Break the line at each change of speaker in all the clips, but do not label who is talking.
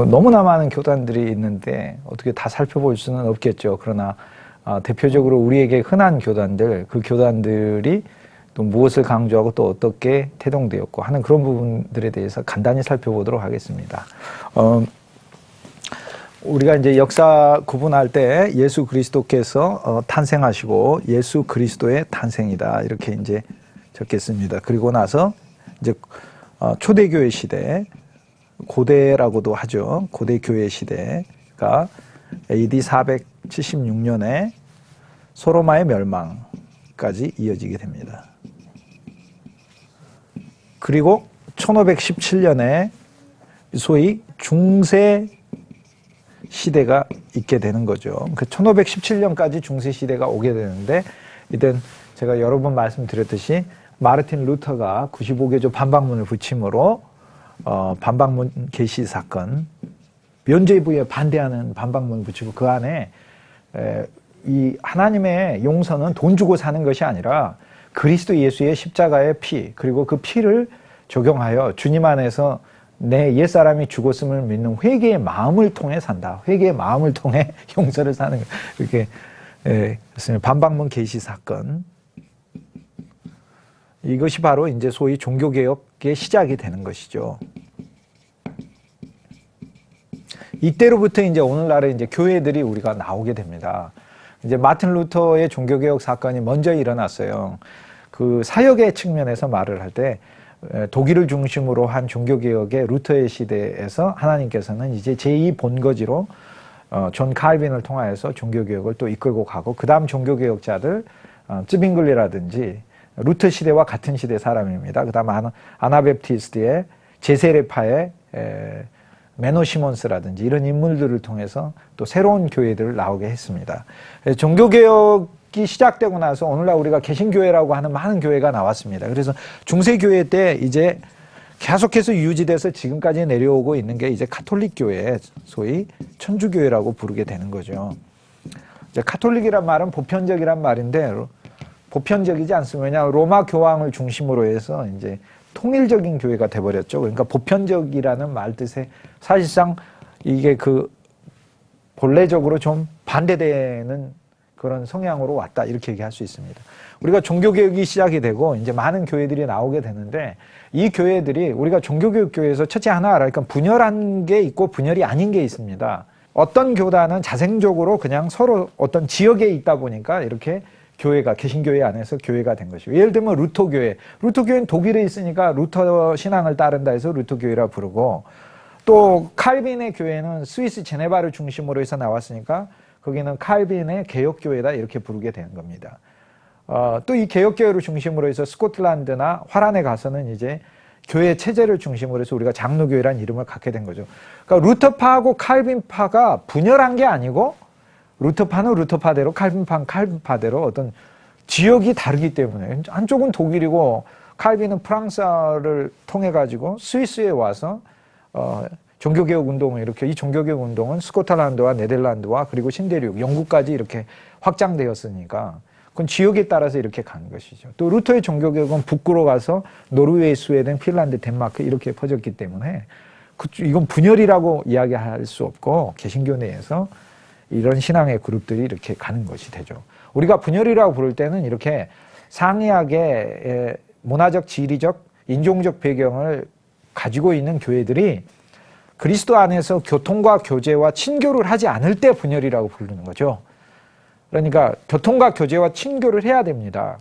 너무나 많은 교단들이 있는데 어떻게 다 살펴볼 수는 없겠죠. 그러나 대표적으로 우리에게 흔한 교단들, 그 교단들이 또 무엇을 강조하고 또 어떻게 태동되었고 하는 그런 부분들에 대해서 간단히 살펴보도록 하겠습니다. 우리가 이제 역사 구분할 때 예수 그리스도께서 탄생하시고 예수 그리스도의 탄생이다 이렇게 이제 적겠습니다. 그리고 나서 이제 초대교회 시대, 고대라고도 하죠. 고대교회 시대가 AD 476년에 소로마의 멸망까지 이어지게 됩니다. 그리고 1517년에 소위 중세 시대가 있게 되는 거죠. 그 1517년까지 중세 시대가 오게 되는데, 이땐 제가 여러 번 말씀드렸듯이 마르틴 루터가 95개조 반박문을 붙임으로 반박문 개시 사건, 면죄부에 반대하는 반박문을 붙이고 그 안에 이 하나님의 용서는 돈 주고 사는 것이 아니라 그리스도 예수의 십자가의 피, 그리고 그 피를 적용하여 주님 안에서 내 옛사람이 죽었음을 믿는 회개의 마음을 통해 산다. 회개의 마음을 통해 용서를 사는 것. 이렇게 반박문 계시 사건. 이것이 바로 이제 소위 종교개혁의 시작이 되는 것이죠. 이때로부터 이제 오늘날의 이제 교회들이 우리가 나오게 됩니다. 이제 마틴 루터의 종교개혁 사건이 먼저 일어났어요. 그 사역의 측면에서 말을 할 때 독일을 중심으로 한 종교개혁의 루터의 시대에서 하나님께서는 이제 제2 본거지로 존 칼빈을 통하여서 종교개혁을 또 이끌고 가고, 그 다음 종교개혁자들 쯔빙글리라든지 루터 시대와 같은 시대 사람입니다. 그 다음 아나베프티스트의 제세례파의 메노 시몬스라든지 이런 인물들을 통해서 또 새로운 교회들을 나오게 했습니다. 종교개혁이 시작되고 나서 오늘날 우리가 개신교회라고 하는 많은 교회가 나왔습니다. 그래서 중세교회 때 이제 계속해서 유지돼서 지금까지 내려오고 있는 게 이제 카톨릭 교회, 소위 천주교회라고 부르게 되는 거죠. 이제 카톨릭이란 말은 보편적이란 말인데 보편적이지 않습니다. 왜냐하면 로마 교황을 중심으로 해서 이제 통일적인 교회가 돼버렸죠. 그러니까 보편적이라는 말 뜻에 사실상 이게 그 본래적으로 좀 반대되는 그런 성향으로 왔다 이렇게 얘기할 수 있습니다. 우리가 종교개혁이 시작이 되고 이제 많은 교회들이 나오게 되는데, 이 교회들이 우리가 종교개혁 교회에서 첫째 하나 알아니까 분열한 게 있고 분열이 아닌 게 있습니다. 어떤 교단은 자생적으로 그냥 서로 어떤 지역에 있다 보니까 이렇게 교회가, 개신교회 안에서 교회가 된 것이고, 예를 들면 루터교회. 루터교회는 독일에 있으니까 루터 신앙을 따른다 해서 루터교회라 부르고, 또 칼빈의 교회는 스위스 제네바를 중심으로 해서 나왔으니까 거기는 칼빈의 개혁교회다 이렇게 부르게 되는 겁니다. 또 이 개혁교회를 중심으로 해서 스코틀랜드나 화란에 가서는 이제 교회 체제를 중심으로 해서 우리가 장로교회라는 이름을 갖게 된 거죠. 그러니까 루터파하고 칼빈파가 분열한 게 아니고, 루터파는 루터파대로, 칼빈파는 칼빈파대로 어떤 지역이 다르기 때문에, 한쪽은 독일이고 칼빈은 프랑스를 통해 가지고 스위스에 와서 종교개혁 운동을 이렇게, 이 종교개혁 운동은 스코틀랜드와 네덜란드와 그리고 신대륙, 영국까지 이렇게 확장되었으니까 그건 지역에 따라서 이렇게 가는 것이죠. 또 루터의 종교개혁은 북구로 가서 노르웨이, 스웨덴, 핀란드, 덴마크 이렇게 퍼졌기 때문에 이건 분열이라고 이야기할 수 없고, 개신교 내에서 이런 신앙의 그룹들이 이렇게 가는 것이 되죠. 우리가 분열이라고 부를 때는 이렇게 상이하게 문화적, 지리적, 인종적 배경을 가지고 있는 교회들이 그리스도 안에서 교통과 교제와 친교를 하지 않을 때 분열이라고 부르는 거죠. 그러니까 교통과 교제와 친교를 해야 됩니다.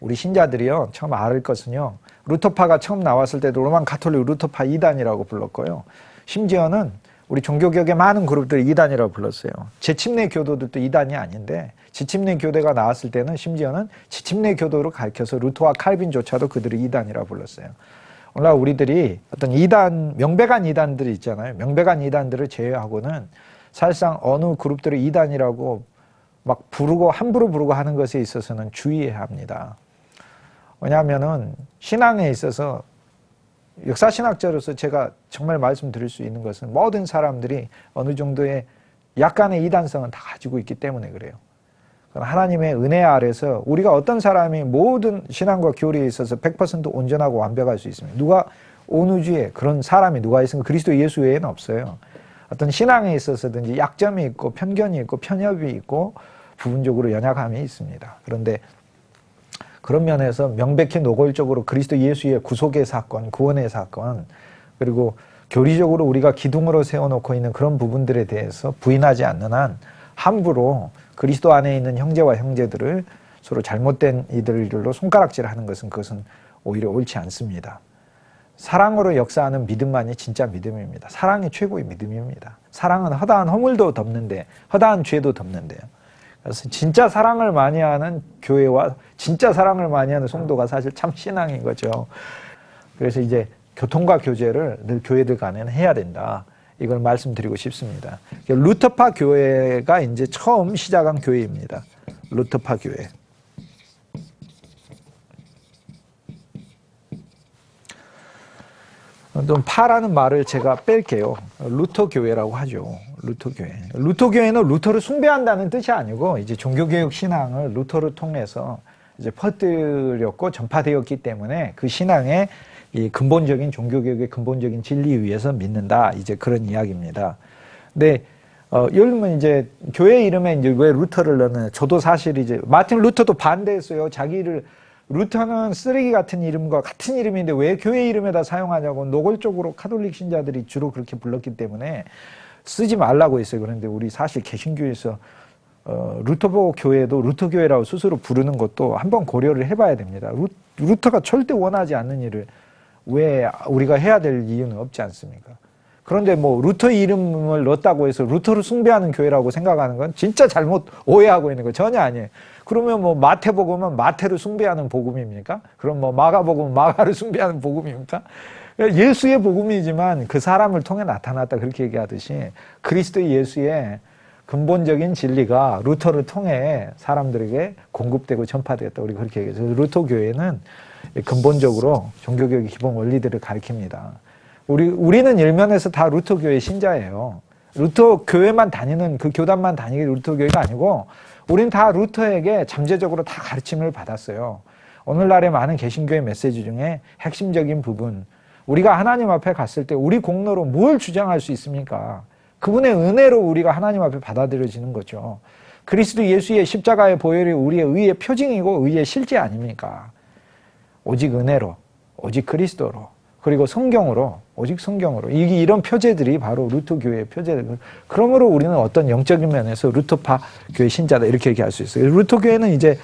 우리 신자들이요, 처음 알을 것은요, 루터파가 처음 나왔을 때도 로만 가톨릭 루터파 2단이라고 불렀고요. 심지어는 우리 종교개혁의 많은 그룹들이 2단이라고 불렀어요. 제침내 교도들도 2단이 아닌데, 제침내 교대가 나왔을 때는 심지어는 제침내 교도로 가르쳐서 루터와 칼빈조차도 그들을 2단이라고 불렀어요. 오늘날 우리들이 어떤 2단, 명백한 2단들이 있잖아요. 명백한 2단들을 제외하고는 사실상 어느 그룹들을 2단이라고 막 부르고, 함부로 부르고 하는 것에 있어서는 주의해야 합니다. 왜냐하면은 신앙에 있어서, 역사신학자로서 제가 정말 말씀드릴 수 있는 것은 모든 사람들이 어느 정도의 약간의 이단성은 다 가지고 있기 때문에 그래요. 하나님의 은혜 아래서 우리가 어떤 사람이 모든 신앙과 교리에 있어서 100% 온전하고 완벽할 수 있습니다. 누가 온 우주에 그런 사람이 누가 있으면 그리스도 예수 외에는 없어요. 어떤 신앙에 있어서든지 약점이 있고 편견이 있고 편협이 있고 부분적으로 연약함이 있습니다. 그런데 그런 면에서 명백히 노골적으로 그리스도 예수의 구속의 사건, 구원의 사건, 그리고 교리적으로 우리가 기둥으로 세워놓고 있는 그런 부분들에 대해서 부인하지 않는 한 함부로 그리스도 안에 있는 형제와 형제들을 서로 잘못된 이들로 손가락질하는 것은 그것은 오히려 옳지 않습니다. 사랑으로 역사하는 믿음만이 진짜 믿음입니다. 사랑이 최고의 믿음입니다. 사랑은 허다한 허물도 덮는데, 허다한 죄도 덮는데요. 그래서 진짜 사랑을 많이 하는 교회와 진짜 사랑을 많이 하는 성도가 사실 참 신앙인 거죠. 그래서 이제 교통과 교제를 늘 교회들 간에는 해야 된다. 이걸 말씀드리고 싶습니다. 루터파 교회가 이제 처음 시작한 교회입니다. 루터파 교회. 좀 파라는 말을 제가 뺄게요. 루터 교회라고 하죠. 루터 교회. 루터 교회는 루터를 숭배한다는 뜻이 아니고 이제 종교개혁 신앙을 루터를 통해서 이제 퍼뜨렸고 전파되었기 때문에 그 신앙의 이 근본적인 종교개혁의 근본적인 진리 위에서 믿는다. 이제 그런 이야기입니다. 근데 예를 들면 이제 교회 이름에 이제 왜 루터를 넣는? 저도 사실 이제 마틴 루터도 반대했어요. 자기를 루터는 쓰레기 같은 이름과 같은 이름인데 왜 교회 이름에다 사용하냐고 노골적으로 카톨릭 신자들이 주로 그렇게 불렀기 때문에 쓰지 말라고 했어요. 그런데 우리 사실 개신교에서 루터보 교회도 루터 교회라고 스스로 부르는 것도 한번 고려를 해봐야 됩니다. 루터가 절대 원하지 않는 일을 왜 우리가 해야 될 이유는 없지 않습니까? 그런데 뭐 루터 이름을 넣었다고 해서 루터를 숭배하는 교회라고 생각하는 건 진짜 잘못 오해하고 있는 거 전혀 아니에요. 그러면 뭐 마태복음은 마태를 숭배하는 복음입니까? 그럼 뭐 마가복음은 마가를 숭배하는 복음입니까? 예수의 복음이지만 그 사람을 통해 나타났다 그렇게 얘기하듯이 그리스도 예수의 근본적인 진리가 루터를 통해 사람들에게 공급되고 전파되었다. 우리 그렇게 얘기해서 루터 교회는 근본적으로 종교개혁의 기본 원리들을 가르칩니다. 우리는 일면에서 다 루터 교회 신자예요. 루터 교회만 다니는 그 교단만 다니게 루터 교회가 아니고 우리는 다 루터에게 잠재적으로 다 가르침을 받았어요. 오늘날의 많은 개신교의 메시지 중에 핵심적인 부분, 우리가 하나님 앞에 갔을 때 우리 공로로 뭘 주장할 수 있습니까? 그분의 은혜로 우리가 하나님 앞에 받아들여지는 거죠. 그리스도 예수의 십자가의 보혈이 우리의 의의 표징이고 의의 실제 아닙니까? 오직 은혜로, 오직 그리스도로, 그리고 성경으로, 오직 성경으로. 이런 표제들이 바로 루터 교회의 표제들. 그러므로 우리는 어떤 영적인 면에서 루터파 교회 신자다 이렇게 얘기할 수 있어요. 루터 교회는 이제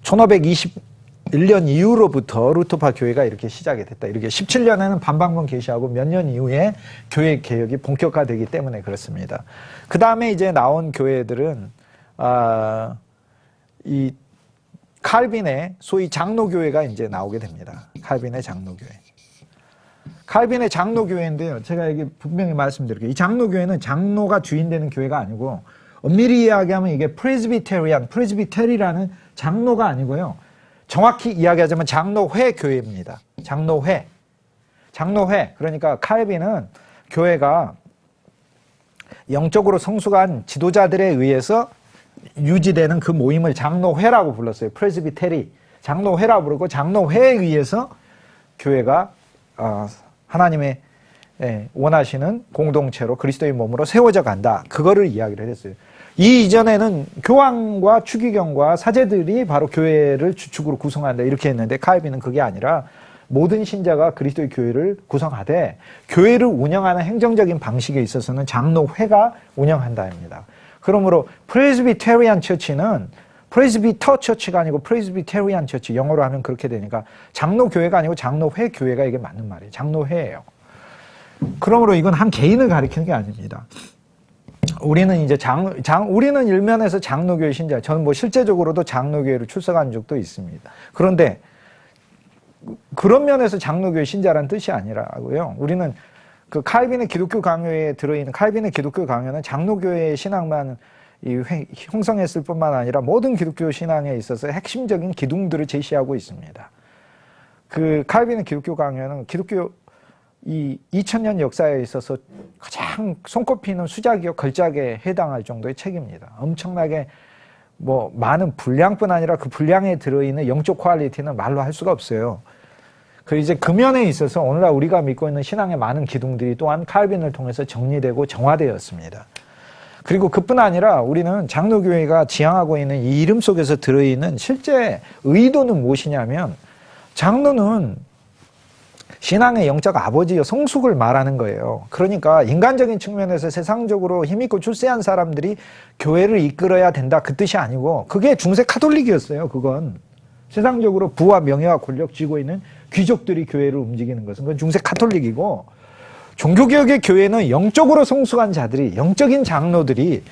1521년 이후로부터 루터파 교회가 이렇게 시작이 됐다. 이렇게 17년에는 반방문 계시하고 몇 년 이후에 교회 개혁이 본격화되기 때문에 그렇습니다. 그 다음에 이제 나온 교회들은 이 칼빈의 소위 장로교회가 이제 나오게 됩니다. 칼빈의 장로교회. 칼빈의 장로교회인데요. 제가 여기 분명히 말씀드릴게요. 이 장로교회는 장로가 주인되는 교회가 아니고 엄밀히 이야기하면 이게 프레스비테리라는 장로가 아니고요. 정확히 이야기하자면 장로회 교회입니다. 장로회. 그러니까 칼빈은 교회가 영적으로 성숙한 지도자들에 의해서 유지되는 그 모임을 장로회라고 불렀어요. 프레스비테리. 장로회라고 부르고 장로회에 의해서 교회가 하나님의 원하시는 공동체로 그리스도의 몸으로 세워져 간다. 그거를 이야기를 했어요. 이 이전에는 교황과 추기경과 사제들이 바로 교회를 주축으로 구성한다 이렇게 했는데 칼빈은 그게 아니라 모든 신자가 그리스도의 교회를 구성하되 교회를 운영하는 행정적인 방식에 있어서는 장로회가 운영한다입니다. 그러므로 프레스비테리안 처치는 프레스비터 처치가 아니고 프레스비테리안 처치, 영어로 하면 그렇게 되니까 장로교회가 아니고 장로회 교회가 이게 맞는 말이에요. 장로회예요. 그러므로 이건 한 개인을 가리키는 게 아닙니다. 우리는 이제 우리는 일면에서 장로교회 신자, 저는 뭐 실제적으로도 장로교회로 출석한 적도 있습니다. 그런데 그런 면에서 장로교회 신자라는 뜻이 아니라고요. 우리는 그 칼빈의 기독교 강요에 들어있는 칼빈의 기독교 강요는 장로교회의 신앙만 형성했을 뿐만 아니라 모든 기독교 신앙에 있어서 핵심적인 기둥들을 제시하고 있습니다. 그 칼빈의 기독교 강요는 기독교 이 2000년 역사에 있어서 가장 손꼽히는 수작이요 걸작에 해당할 정도의 책입니다. 엄청나게 뭐 많은 분량뿐 아니라 그 분량에 들어있는 영적 퀄리티는 말로 할 수가 없어요. 그 이제 금연에 있어서 오늘날 우리가 믿고 있는 신앙의 많은 기둥들이 또한 칼빈을 통해서 정리되고 정화되었습니다. 그리고 그뿐 아니라 우리는 장로교회가 지향하고 있는 이 이름 속에서 들어있는 실제 의도는 무엇이냐면, 장로는 신앙의 영적 아버지여 성숙을 말하는 거예요. 그러니까 인간적인 측면에서 세상적으로 힘있고 출세한 사람들이 교회를 이끌어야 된다, 그 뜻이 아니고, 그게 중세 카톨릭이었어요. 그건 세상적으로 부와 명예와 권력 쥐고 있는 귀족들이 교회를 움직이는 것은 그건 중세 카톨릭이고, 종교개혁의 교회는 영적으로 성숙한 자들이, 영적인 장로들이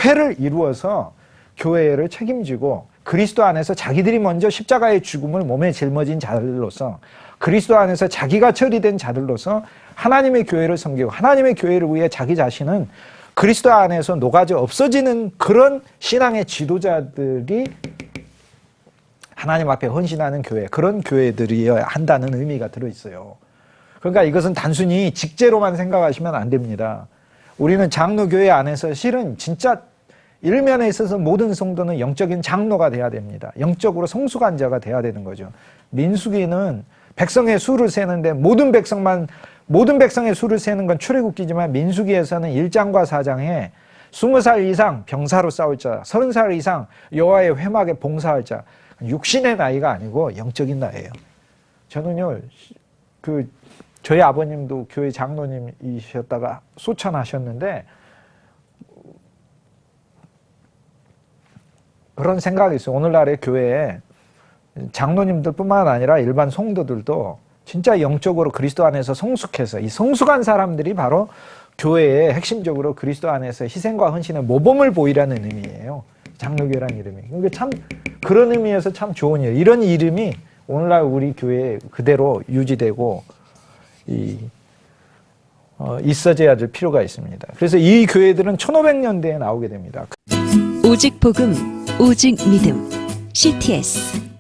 회를 이루어서 교회를 책임지고 그리스도 안에서 자기들이 먼저 십자가의 죽음을 몸에 짊어진 자들로서, 그리스도 안에서 자기가 처리된 자들로서 하나님의 교회를 섬기고 하나님의 교회를 위해 자기 자신은 그리스도 안에서 녹아져 없어지는 그런 신앙의 지도자들이 하나님 앞에 헌신하는 교회, 그런 교회들이어야 한다는 의미가 들어있어요. 그러니까 이것은 단순히 직제로만 생각하시면 안 됩니다. 우리는 장로교회 안에서 실은 진짜 일면에 있어서 모든 성도는 영적인 장로가 돼야 됩니다. 영적으로 성숙한 자가 돼야 되는 거죠. 민수기는 백성의 수를 세는데 모든 백성의 수를 세는 건 출애굽기지만 민수기에서는 1장과 4장에 20살 이상 병사로 싸울 자, 30살 이상 여호와의 회막에 봉사할 자, 육신의 나이가 아니고 영적인 나이예요. 저는요, 저희 아버님도 교회 장로님이셨다가 소천하셨는데 그런 생각이 있어요. 오늘날의 교회에 장로님들 뿐만 아니라 일반 성도들도 진짜 영적으로 그리스도 안에서 성숙해서, 이 성숙한 사람들이 바로 교회에 핵심적으로 그리스도 안에서 희생과 헌신의 모범을 보이라는 의미예요. 장로교회라는 이름이. 그러니까 참 그런 의미에서 참 좋은 일. 이런 이름이 오늘날 우리 교회에 그대로 유지되고 있어져야 될 필요가 있습니다. 그래서 이 교회들은 1500년대에 나오게 됩니다.
오직 복음, 오직 믿음, CTS.